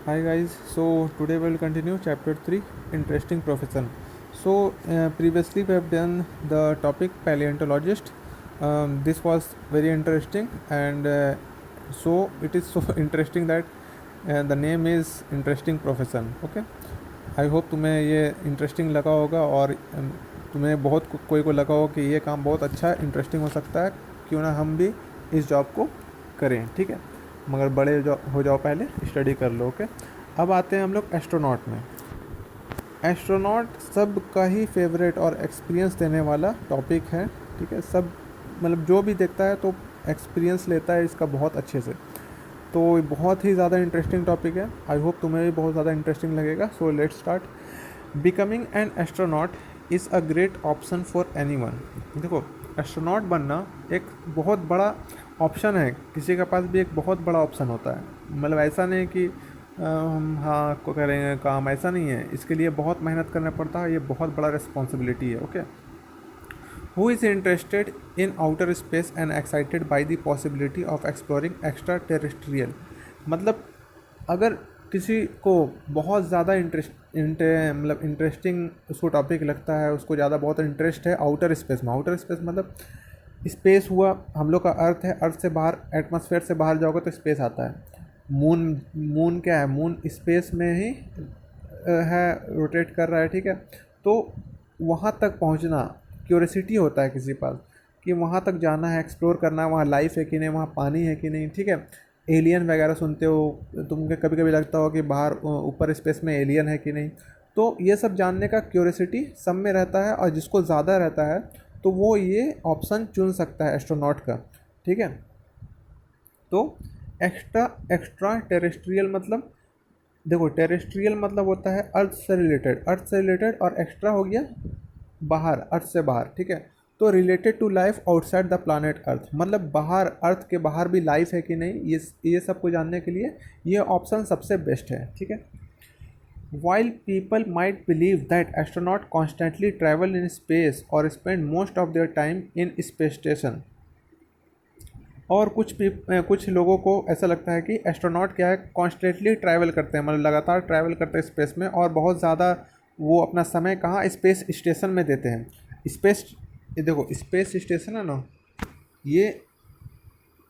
Hi guys, so today we'll continue chapter 3 Interesting Profession. Previously we have done the topic paleontologist. This was very interesting, and so it is so interesting that the name is Interesting Profession. Okay, I hope तुम्हें ये interesting लगा होगा और तुम्हें बहुत कोई को लगा हो कि ये काम बहुत अच्छा इंटरेस्टिंग हो सकता है, क्यों ना हम भी इस जॉब को करें। ठीक है, मगर बड़े हो जाओ, पहले स्टडी कर लो। ओके, अब आते हैं हम लोग एस्ट्रोनॉट में। एस्ट्रोनॉट सब का ही फेवरेट और एक्सपीरियंस देने वाला टॉपिक है। ठीक है, सब मतलब जो भी देखता है तो एक्सपीरियंस लेता है इसका बहुत अच्छे से। तो बहुत ही ज़्यादा इंटरेस्टिंग टॉपिक है, आई होप तुम्हें भी बहुत ज़्यादा इंटरेस्टिंग लगेगा। So let's start. Becoming an astronaut is a great option for anyone. देखो, एस्ट्रोनॉट बनना एक बहुत बड़ा ऑप्शन है, किसी के पास भी एक बहुत बड़ा ऑप्शन होता है। मतलब ऐसा नहीं कि हम हाँ को करेंगे काम, ऐसा नहीं है। इसके लिए बहुत मेहनत करना पड़ता है, ये बहुत बड़ा रिस्पॉन्सिबिलिटी है। Okay, who is interested in outer space and excited by the possibility of exploring extra terrestrial. मतलब अगर किसी को बहुत ज़्यादा मतलब इंटरेस्टिंग उसको टॉपिक लगता है, उसको ज़्यादा बहुत इंटरेस्ट है आउटर स्पेस में। आउटर स्पेस मतलब स्पेस हुआ, हम लोग का अर्थ है, अर्थ से बाहर एटमॉस्फेयर से बाहर जाओगे तो स्पेस आता है। मून, मून क्या है, मून स्पेस में ही है, रोटेट कर रहा है। ठीक है, तो वहाँ तक पहुँचना क्यूरियोसिटी होता है किसी पास कि वहाँ तक जाना है, एक्सप्लोर करना है, वहाँ लाइफ है कि नहीं, वहाँ पानी है कि नहीं। ठीक है, एलियन वगैरह सुनते हो, तुमको कभी कभी लगता हो कि बाहर ऊपर स्पेस में एलियन है कि नहीं। तो ये सब जानने का क्यूरियोसिटी सब में रहता है, और जिसको ज़्यादा रहता है तो वो ये ऑप्शन चुन सकता है एस्ट्रोनॉट का। ठीक है, तो एक्स्ट्रा टेरेस्ट्रियल मतलब, देखो टेरेस्ट्रियल मतलब होता है अर्थ से रिलेटेड, अर्थ से रिलेटेड, और एक्स्ट्रा हो गया बाहर, अर्थ से बाहर। ठीक है, तो related to life outside the planet Earth, मतलब बाहर, अर्थ के बाहर भी लाइफ है कि नहीं, ये सब को जानने के लिए ये ऑप्शन सबसे बेस्ट है। ठीक है, while people might believe that astronauts constantly travel in space or spend most of their time in space station, और कुछ लोगों को ऐसा लगता है कि एस्ट्रोनॉट क्या है, कॉन्स्टेंटली ट्रैवल करते हैं, मतलब लगातार ट्रैवल करते हैं स्पेस में, और बहुत ज़्यादा वो अपना समय कहाँ, स्पेस स्टेशन में देते हैं। स्पेस, ये देखो स्पेस स्टेशन है ना, ये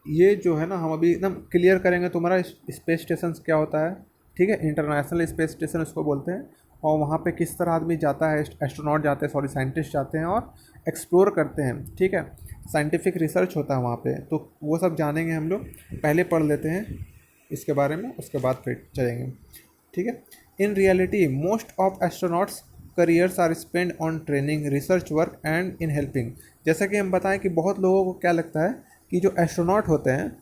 ये जो है ना, हम अभी एकदम क्लियर करेंगे तुम्हारा स्पेस स्टेशन क्या होता है। ठीक है, इंटरनेशनल स्पेस स्टेशन उसको बोलते हैं, और वहाँ पे किस तरह आदमी जाता है, एस्ट्रोनॉट जाते हैं, सॉरी साइंटिस्ट जाते हैं और एक्सप्लोर करते हैं। ठीक है, साइंटिफिक रिसर्च होता है वहाँ पे, तो वो सब जानेंगे हम लोग। पहले पढ़ लेते हैं इसके बारे में, उसके बाद फिर चलेंगे। ठीक है, in reality most of astronauts careers are spend on training, research work and in helping. जैसा कि हम बताएं कि बहुत लोगों को क्या लगता है कि जो एस्ट्रोनॉट होते हैं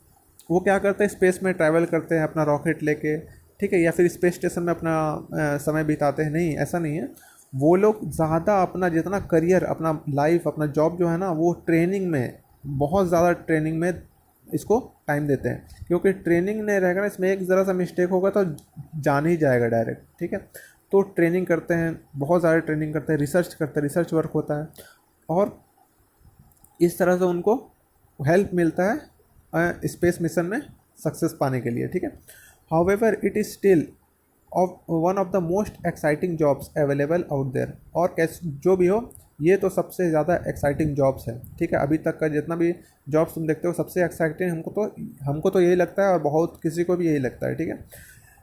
वो क्या करते हैं, स्पेस में ट्रैवल करते हैं अपना रॉकेट लेके। ठीक है, या फिर स्पेस स्टेशन में अपना समय बिताते हैं। नहीं, ऐसा नहीं है। वो लोग ज़्यादा अपना जितना करियर, अपना लाइफ, अपना जॉब जो है ना, वो ट्रेनिंग में, बहुत ज़्यादा ट्रेनिंग में इसको टाइम देते हैं। क्योंकि ट्रेनिंग नहीं रहेगा ना, इसमें एक ज़रा सा मिस्टेक होगा तो जान ही जाएगा डायरेक्ट। ठीक है, तो ट्रेनिंग करते हैं, बहुत ज़्यादा ट्रेनिंग करते हैं, रिसर्च करते हैं, रिसर्च वर्क होता है, और इस तरह से उनको हेल्प मिलता है स्पेस मिशन में सक्सेस पाने के लिए। ठीक है, however it is still of one of the most exciting jobs available out there. और कैसे जो भी हो, ये तो सबसे ज़्यादा एक्साइटिंग जॉब्स है। ठीक है, अभी तक का जितना भी जॉब्स तुम देखते हो सबसे एक्साइटिंग हमको तो यही लगता है, और बहुत किसी को भी यही लगता है। ठीक है,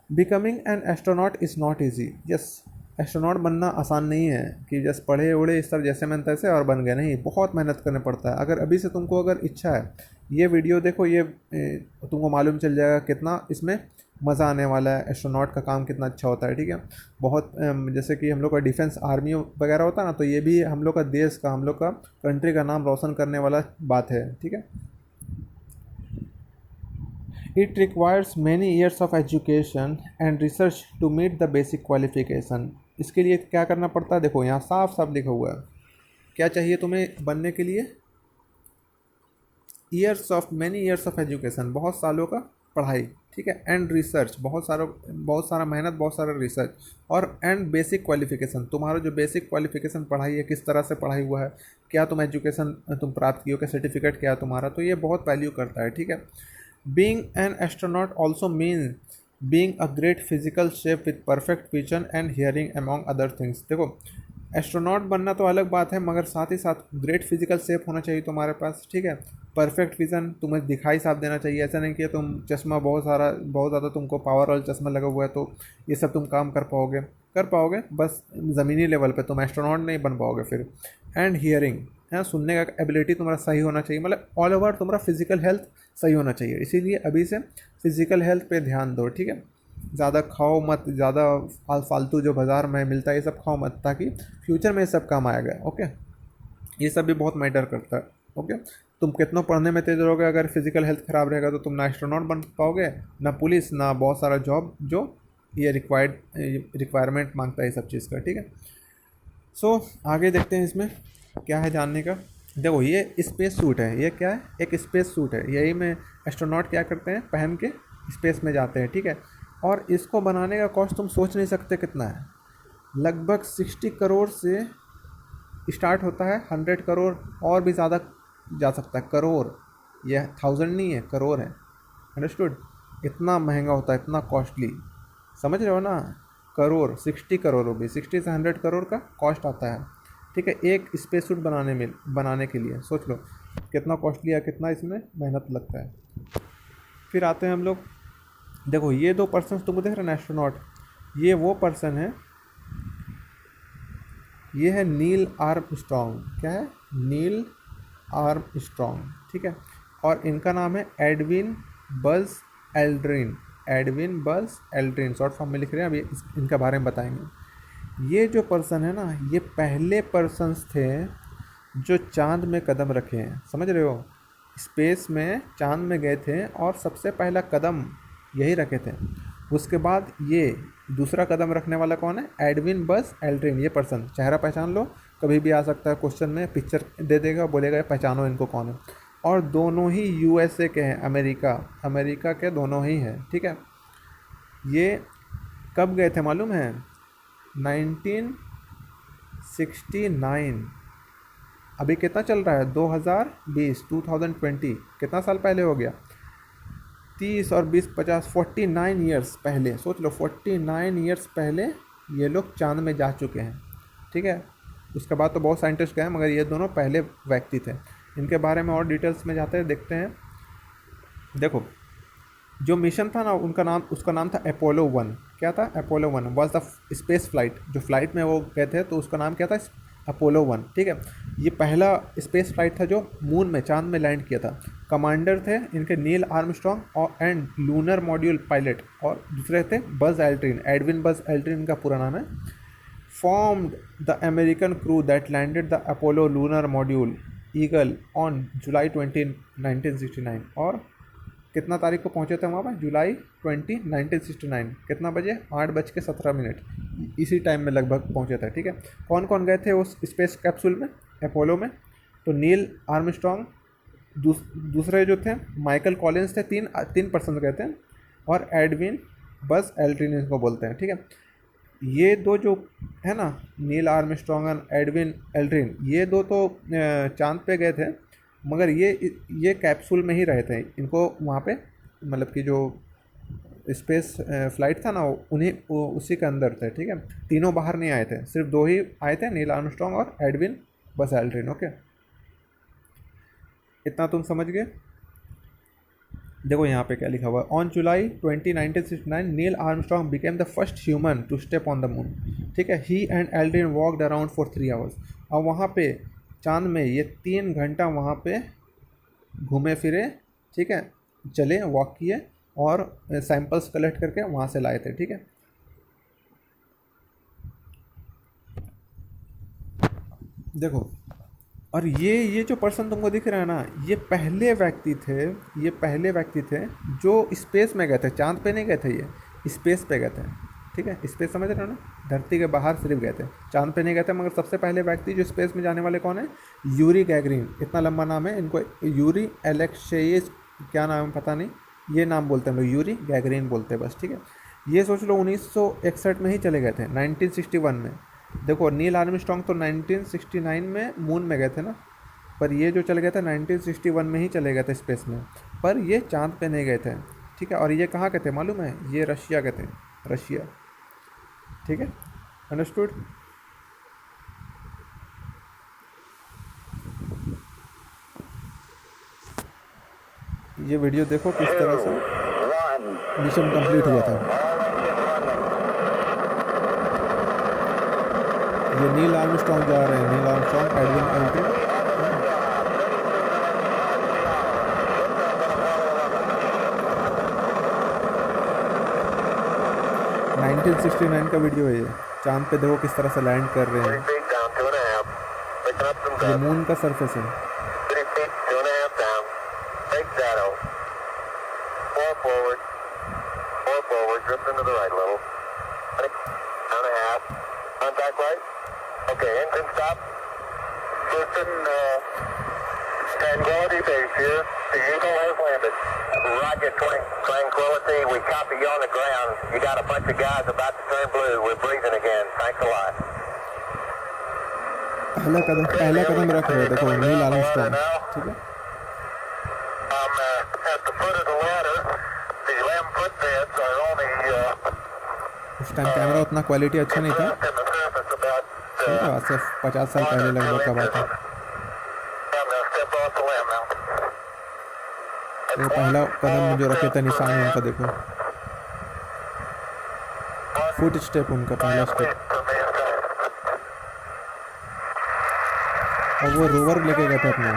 becoming an astronaut is not easy. Yes, astronaut बनना आसान नहीं है कि जस्ट पढ़े उड़े इस तरह जैसे मन तैसे और बन गए। नहीं, बहुत मेहनत करना पड़ता है। अगर अभी से तुमको अगर इच्छा है, ये वीडियो देखो, ये तुमको मालूम चल जाएगा कितना इसमें मज़ा आने वाला है, एस्ट्रोनॉट का काम कितना अच्छा होता है। ठीक है, बहुत जैसे कि हम लोग का डिफेंस आर्मी वगैरह होता है ना, तो ये भी हम लोग का देश का, हम लोग का कंट्री का नाम रोशन करने वाला बात है। ठीक है, it requires many years of education and research to meet the basic qualification। इसके लिए क्या करना पड़ता है, देखो यहाँ साफ साफ लिखा हुआ है क्या चाहिए तुम्हें बनने के लिए। मैनी ईयर्स ऑफ एजुकेशन, बहुत सालों का पढ़ाई। ठीक है, एंड रिसर्च, बहुत सारा मेहनत, बहुत सारा रिसर्च, और एंड बेसिक क्वालिफिकेशन, तुम्हारा जो बेसिक क्वालिफिकेशन पढ़ाई है, किस तरह से पढ़ाई हुआ है, क्या तुम एजुकेशन तुम प्राप्त किए हो, क्या सर्टिफिकेट क्या है तुम्हारा, तो ये बहुत वैल्यू करता है। ठीक है, being an astronaut also mean being a great physical shape with perfect vision and hearing among other things. देखो एस्ट्रोनॉट बनना तो अलग बात है, मगर साथ ही साथ ग्रेट फिजिकल शेप होना चाहिए तुम्हारे पास, ठीक है। परफेक्ट विजन, तुम्हें दिखाई साफ देना चाहिए, ऐसा नहीं कि तुम चश्मा बहुत ज़्यादा तुमको पावर वाला चश्मा लगा हुआ है तो ये सब तुम काम कर पाओगे बस ज़मीनी लेवल पे, तुम एस्ट्रोनॉट नहीं बन पाओगे फिर। एंड हियरिंग है, सुनने का एबिलिटी तुम्हारा सही होना चाहिए, मतलब ऑल ओवर तुम्हारा फिजिकल हेल्थ सही होना चाहिए। इसीलिए अभी से फिजिकल हेल्थ पे ध्यान दो, ठीक है। ज़्यादा खाओ मत, ज़्यादा फालतू जो बाज़ार में मिलता है ये सब खाओ मत, ताकि फ्यूचर में ये सब काम आएगा। ओके, ये सब भी बहुत मैटर करता है। ओके, तुम कितना पढ़ने में तेज रहोगे, अगर फिजिकल हेल्थ ख़राब रहेगा तो तुम ना एस्ट्रोनॉट बन पाओगे, ना पुलिस, ना बहुत सारा जॉब जो ये रिक्वायरमेंट मांगता है ये सब चीज़ का, ठीक है। सो आगे देखते हैं इसमें क्या है जानने का। देखो ये स्पेस सूट है, ये क्या है, एक स्पेस सूट है, यही में एस्ट्रोनॉट क्या करते हैं, पहन के स्पेस में जाते हैं, ठीक है। और इसको बनाने का कॉस्ट तुम सोच नहीं सकते कितना है, लगभग 60 करोड़ से स्टार्ट होता है, 100 करोड़ और भी ज़्यादा जा सकता है, करोड़, यह 1000 नहीं है, करोड़ है, अंडरस्टूड। इतना महंगा होता है, इतना कॉस्टली, समझ रहे हो ना, करोड़, 60 करोड़ रुपये, 60 से 100 करोड़ का कॉस्ट आता है, ठीक है, एक स्पेस सूट बनाने के लिए। सोच लो कितना कॉस्टली है, कितना इसमें मेहनत लगता है। फिर आते हैं हम लोग, देखो ये दो पर्सन तुमको देख रहे हैं एस्ट्रोनॉट, ये वो पर्सन है, ये है नील आर्मस्ट्रॉन्ग, क्या है, नील आर्मस्ट्रॉन्ग, ठीक है। और इनका नाम है Edwin buzz Aldrin, Edwin buzz Aldrin, short form में लिख रहे हैं, अभी इनका बारे में बताएंगे। ये जो पर्सन है ना, ये पहले पर्सन्स थे जो चांद में कदम रखे हैं, समझ रहे हो, स्पेस में चांद में गए थे और सबसे पहला कदम यही रखे थे। उसके बाद ये दूसरा कदम रखने वाला कौन है, एडविन बज़ एल्ड्रिन, ये पर्सन, चेहरा पहचान लो, कभी भी आ सकता है क्वेश्चन में, पिक्चर दे देगा, बोलेगा पहचानो इनको कौन है। और दोनों ही यूएसए के हैं, अमेरिका के दोनों ही हैं, ठीक है। ये कब गए थे मालूम है, 1969, अभी कितना चल रहा है, 2020 कितना साल पहले हो गया, 30 और 20 50 49 ईयर्स पहले, सोच लो 49 ईयर्स पहले ये लोग चांद में जा चुके हैं, ठीक है। उसके बाद तो बहुत साइंटिस्ट गए, मगर ये दोनों पहले व्यक्ति थे। इनके बारे में और डिटेल्स में जाते हैं, देखते हैं। देखो जो मिशन था ना, उसका नाम था अपोलो 1, क्या था, Apollo 1 was the space flight, जो फ्लाइट में वो गए थे तो उसका नाम क्या था, अपोलो 1, ठीक है। ये पहला स्पेस फ्लाइट था जो मून में, चांद में लैंड किया था। कमांडर थे इनके नील आर्मस्ट्रॉन्ग और एंड लूनर मॉड्यूल पायलट, और दूसरे थे buzz Aldrin, Edwin buzz Aldrin इनका पूरा नाम है। Formed the American crew that landed the Apollo lunar module eagle on July 20, 1969। और कितना तारीख को पहुंचे थे वहाँ पर, जुलाई 20, 1969, कितना बजे, 8:17, इसी टाइम में लगभग पहुंचे थे, ठीक है। कौन कौन गए थे उस स्पेस कैप्सूल में, अपोलो में, तो नील आर्मस्ट्रॉन्ग, दूसरे जो थे माइकल कॉलिंस थे, तीन पर्सन गए थे, और एडविन बज़ एल्ड्रिन इनको बोलते हैं, ठीक है। ये दो जो है ना, नील आर्मस्ट्रॉन्ग और एडविन एल्ड्रिन, ये दो तो चांद पे गए थे, मगर ये कैप्सूल में ही रहे थे, इनको वहाँ पे मतलब कि जो स्पेस फ्लाइट था ना, उसी के अंदर थे, ठीक है। तीनों बाहर नहीं आए थे, सिर्फ दो ही आए थे, नील आर्मस्ट्रॉन्ग और एडविन बज़ एल्ड्रिन। ओके, इतना तुम समझ गए। देखो यहाँ पे क्या लिखा हुआ है, on July 20, 1969 Neil Armstrong became the first human to step on the moon, ठीक है। He and Aldrin walked around for 3 hours, और वहाँ पे चांद में ये 3 घंटा वहाँ पे घूमे फिरे, ठीक है, चले, वॉक किए और सैंपल्स कलेक्ट करके वहाँ से लाए थे, ठीक है। देखो, और ये जो पर्सन तुमको दिख रहा है ना, ये पहले व्यक्ति थे जो स्पेस में गए थे, चांद पे नहीं गए थे, ये स्पेस पे गए थे, ठीक है। स्पेस समझ रहे हो ना, धरती के बाहर सिर्फ गए थे, चांद पे नहीं गए थे। मगर सबसे पहले व्यक्ति जो स्पेस में जाने वाले कौन है, यूरी गैगरिन, इतना लंबा नाम है इनको, यूरी एलेक्सेयेव, क्या नाम है पता नहीं, ये नाम बोलते हैं लोग, यूरी गैगरिन बोलते हैं बस, ठीक है। ये सोच लो 1961 में ही चले गए थे, 1961 में। देखो नील आर्मस्ट्रॉन्ग तो 1969 में मून में गए थे ना, पर ये जो चले गए थे 1961 में ही चले गए थे स्पेस में, पर ये चांद पे नहीं गए थे। ठीक है। और ये कहाँ के थे मालूम है? ये रशिया के थे, रशिया। ठीक है, अंडरस्टूड। ये वीडियो देखो किस तरह से मिशन कंप्लीट हुआ था। ये नील आर्मस्ट्रॉन्ग जा रहे हैं, नील आर्मस्ट्रॉन्ग, एडविन एल्ड्रिन। 1969 का वीडियो है ये। चांद पे देखो किस तरह से लैंड कर रहे हैं। ये मून का सरफेस है। Tranquility base here. The Eagle has landed. Roger, Tranquility. We copy you on the ground. You got a bunch of guys about to turn blue. We're breathing again. Thanks a lot. पहला कदम रख रहे हैं, देखो Neil Armstrong. ठीक है, at the foot of the ladder. The 11 foot beds are only उस time camera उतना quality अच्छा नहीं था। ठीक है, आज से 50 साल पहले लगभग का बात है। ये पहला कदम जो रखे थे निशान उनका देखो, फुट स्टेप उनका पहला स्टेप। और वो रोवर लेके गए थे अपना।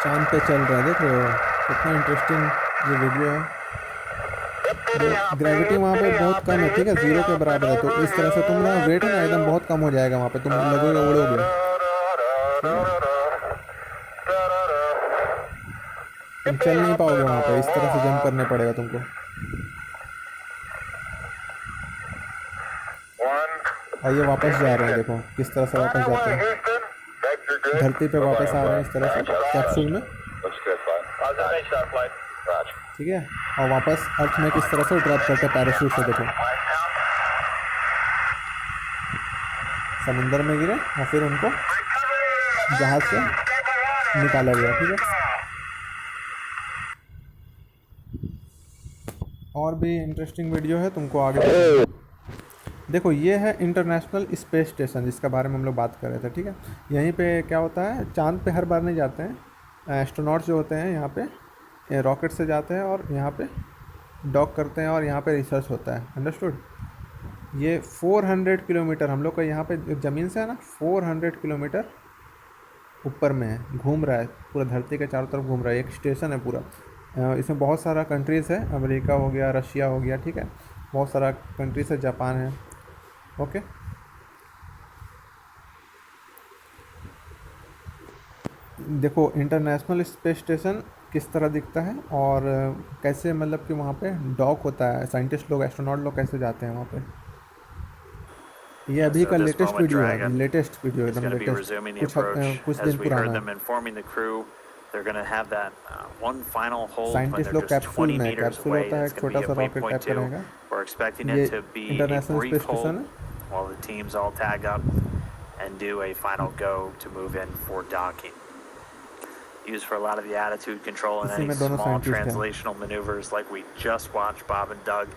चांद पे चल रहा है, देख रहे हो कितना इंटरेस्टिंग ये वीडियो है। ग्रेविटी वहाँ पे बहुत कम है, ठीक है, 0 के बराबर है। तो इस तरह से तुम ना वेट है ना एकदम बहुत कम हो जाएगा वहाँ पे, तुम लगोगे उड़ोगे। तुम चल नहीं पाओगे वहाँ पे, इस तरह से जंप करने पड़ेगा तुमको। और ये वापस जा रहे हैं, देखो किस तरह से वापस जाते हैं, धरती पे वापस आ रहे हैं इस तरह से कैप्सूल में। ठीक है, और वापस अर्थ में किस तरह से ड्रॉप करते हैं पैराशूट से, देखो समुंदर में गिरे और फिर उनको जहाज से निकाला गया। ठीक है, और भी इंटरेस्टिंग वीडियो है, तुमको आगे देखो। ये है इंटरनेशनल स्पेस स्टेशन जिसके बारे में हम लोग बात कर रहे थे। ठीक है, यहीं पे क्या होता है, चांद पे हर बार नहीं जाते हैं एस्ट्रोनॉट्स जो होते हैं, यहाँ पे रॉकेट से जाते हैं और यहाँ पे डॉक करते हैं और यहाँ पे रिसर्च होता है। अंडरस्टूड। ये 400 किलोमीटर हम लोग का यहाँ पे ज़मीन से है ना, 400 किलोमीटर ऊपर में है, घूम रहा है पूरा धरती के चारों तरफ घूम रहा है। एक स्टेशन है पूरा, इसमें बहुत सारा कंट्रीज़ है, अमेरिका हो गया, रशिया हो गया, ठीक है, बहुत सारा कंट्रीज़ है, जापान है। ओके, देखो इंटरनेशनल स्पेस स्टेशन किस तरह दिखता है और कैसे मतलब कि वहाँ पे डॉक होता है, साइंटिस्ट लोग, एस्ट्रोनॉट लोग कैसे जाते हैं वहाँ पे। ये अभी का लेटेस्ट वीडियो है, लेटेस्ट वीडियो एकदम लेटेस्ट, कुछ दिन पुराना है। साइंटिस्ट लोग कैप्सूल में, कैप्सूल होता है एक छोटा सा रॉकेट टाइप का रहेगा। ये इंटरनेशनल स्पेस स्टेशन है। While the teams all tag up and do a final go to move in for docking. Used for a lot of the attitude control and any small translational maneuvers like we just watched Bob and Doug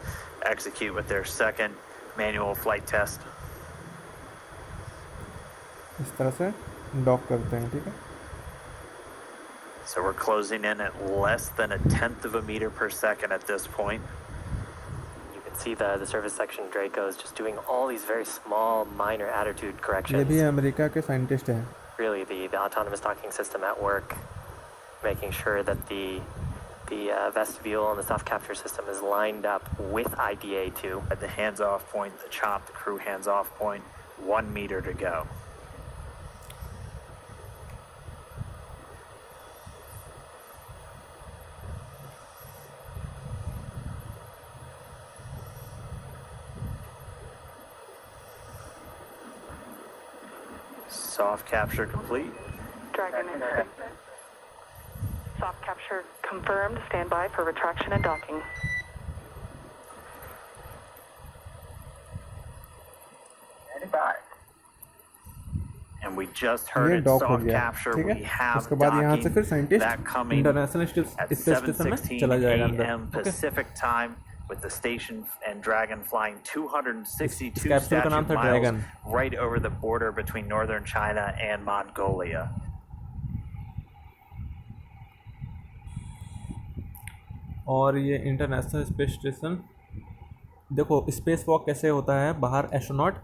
execute with their second manual flight test. इस तरह से dock करते हैं, ठीक है। So we're closing in at less than a tenth of a meter per second at this point. See the surface section Draco is just doing all these very small minor attitude corrections. ये भी America के scientist हैं। Really the autonomous docking system at work, making sure that the vestibule and the soft capture system is lined up with IDA2. At the hands off point, the chop, the crew hands off point, 1 meter to go. Soft capture complete. Dragon in. Soft capture confirmed. Stand by for retraction and docking. inside. And we just heard ये it dock हो soft गया, capture. ठीक है। We have उसके बाद यहाँ से फिर docking scientist that coming international at space station में 7:16 चला जाएगा अंदर। a.m. Pacific time, with the station and Dragon flying 262 capsule का नाम statute था miles dragon. right over the border between northern China and Mongolia. और ये इंटरनेशनल स्पेस स्टेशन, देखो स्पेस वॉक कैसे होता है, बाहर एस्ट्रोनॉट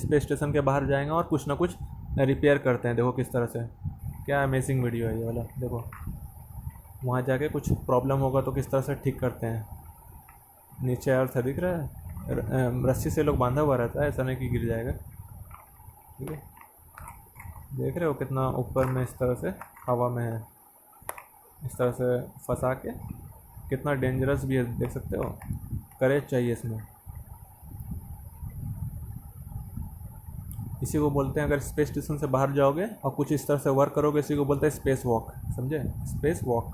स्पेस स्टेशन के बाहर जाएंगे और कुछ ना कुछ रिपेयर करते हैं। देखो किस तरह से, क्या अमेजिंग वीडियो है ये वाला। देखो वहाँ जाके कुछ प्रॉब्लम होगा तो किस तरह से ठीक करते हैं। नीचे अर्थ दिख रहा है, रस्सी से लोग बांधा हुआ रहता है, ऐसा नहीं कि गिर जाएगा। ठीक है, देख रहे हो कितना ऊपर में इस तरह से हवा में है, इस तरह से फंसा के, कितना डेंजरस भी है, देख सकते हो। करेज चाहिए इसमें। इसी को बोलते हैं, अगर स्पेस स्टेशन से बाहर जाओगे और कुछ इस तरह से वर्क करोगे, इसी को बोलते हैं स्पेस वॉक। समझे, स्पेस वॉक।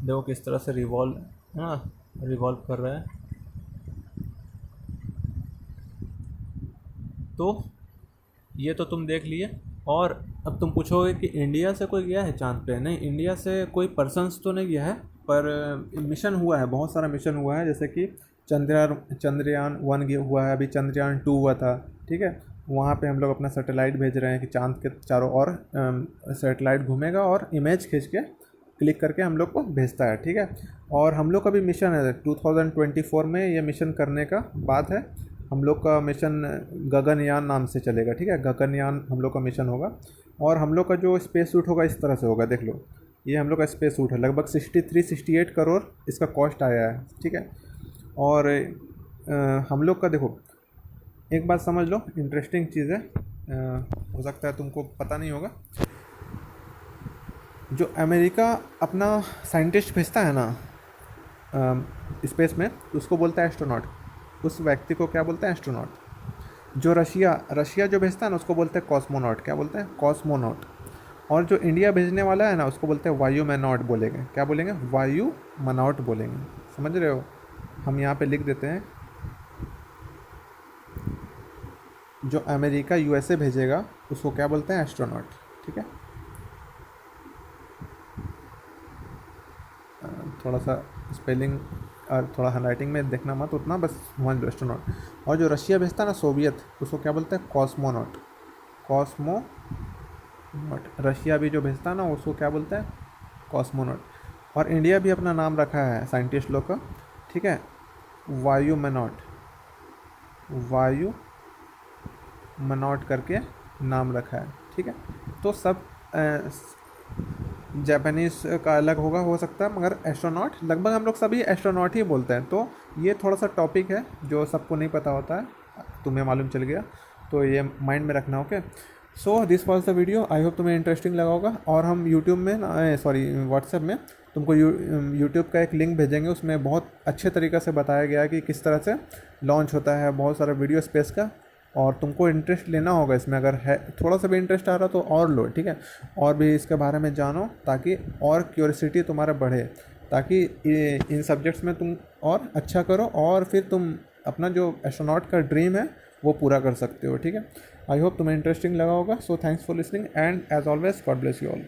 देखो किस तरह से रिवॉल्व कर रहा है। तो ये तो तुम देख लिए, और अब तुम पूछोगे कि इंडिया से कोई गया है चांद पे। नहीं, इंडिया से कोई पर्सन्स तो नहीं गया है, पर मिशन हुआ है, बहुत सारा मिशन हुआ है। जैसे कि चंद्रयान 1 हुआ है, अभी चंद्रयान 2 हुआ था। ठीक है, वहाँ पे हम लोग अपना सैटेलाइट भेज रहे हैं कि चांद के चारों ओर सैटेलाइट घूमेगा और इमेज खींच के क्लिक करके हम लोग को भेजता है। ठीक है, और हम लोग का भी मिशन है 2024 में, ये मिशन करने का बात है। हम लोग का मिशन गगनयान नाम से चलेगा। ठीक है, गगनयान हम लोग का मिशन होगा, और हम लोग का जो स्पेस सूट होगा इस तरह से होगा। देख लो, ये हम लोग का स्पेस सूट है, लगभग 63-68 करोड़ इसका कॉस्ट आया है। ठीक है, और हम लोग का देखो, एक बात समझ लो, इंटरेस्टिंग चीज़ है, हो सकता है तुमको पता नहीं होगा। जो अमेरिका अपना साइंटिस्ट भेजता है ना स्पेस में, उसको बोलता है एस्ट्रोनॉट। उस व्यक्ति को क्या बोलते हैं? एस्ट्रोनॉट। जो रशिया जो भेजता है ना, उसको बोलते हैं कॉस्मोनॉट। क्या बोलते हैं? कॉस्मोनॉट। और जो इंडिया भेजने वाला है ना, उसको बोलते हैं वायुमैनॉट बोलेंगे। क्या बोलेंगे? वायुमैनॉट बोलेंगे। समझ रहे हो? हम यहाँ पे लिख देते हैं, जो अमेरिका यूएसए भेजेगा उसको क्या बोलते हैं? एस्ट्रोनॉट। ठीक है, थोड़ा सा स्पेलिंग और थोड़ा हैंडराइटिंग में देखना मत उतना, बस समझ लो, एस्ट्रोनॉट। और जो रशिया भेजता है ना, सोवियत, उसको क्या बोलते हैं? कॉस्मोनॉट। कॉस्मोनॉट। रशिया भी जो भेजता है ना, उसको क्या बोलते हैं? कॉस्मोनॉट। और इंडिया भी अपना नाम रखा है साइंटिस्ट लोग का। ठीक है, वायुमैनॉट। वायुमैनॉट करके नाम रखा है। ठीक है, तो सब जापानीज़ का अलग होगा, हो सकता है, मगर एस्ट्रोनॉट लगभग हम लोग सभी एस्ट्रोनॉट ही बोलते हैं। तो ये थोड़ा सा टॉपिक है जो सबको नहीं पता होता है, तुम्हें मालूम चल गया, तो ये माइंड में रखना। Okay, so this was the video. I hope तुम्हें इंटरेस्टिंग लगा होगा। और हम यूट्यूब में व्हाट्सएप में तुमको यूट्यूब का एक लिंक भेजेंगे, उसमें बहुत अच्छे तरीक़े से बताया गया है कि किस तरह से लॉन्च होता है, बहुत सारा वीडियो स्पेस का। और तुमको इंटरेस्ट लेना होगा इसमें, अगर है थोड़ा सा भी इंटरेस्ट आ रहा तो और लो। ठीक है, और भी इसके बारे में जानो, ताकि और क्यूरियोसिटी तुम्हारा बढ़े, ताकि इन सब्जेक्ट्स में तुम और अच्छा करो, और फिर तुम अपना जो एस्ट्रोनॉट का ड्रीम है वो पूरा कर सकते हो। ठीक है, आई होप तुम्हें इंटरेस्टिंग लगा होगा। So thanks for listening, and as always God bless you all.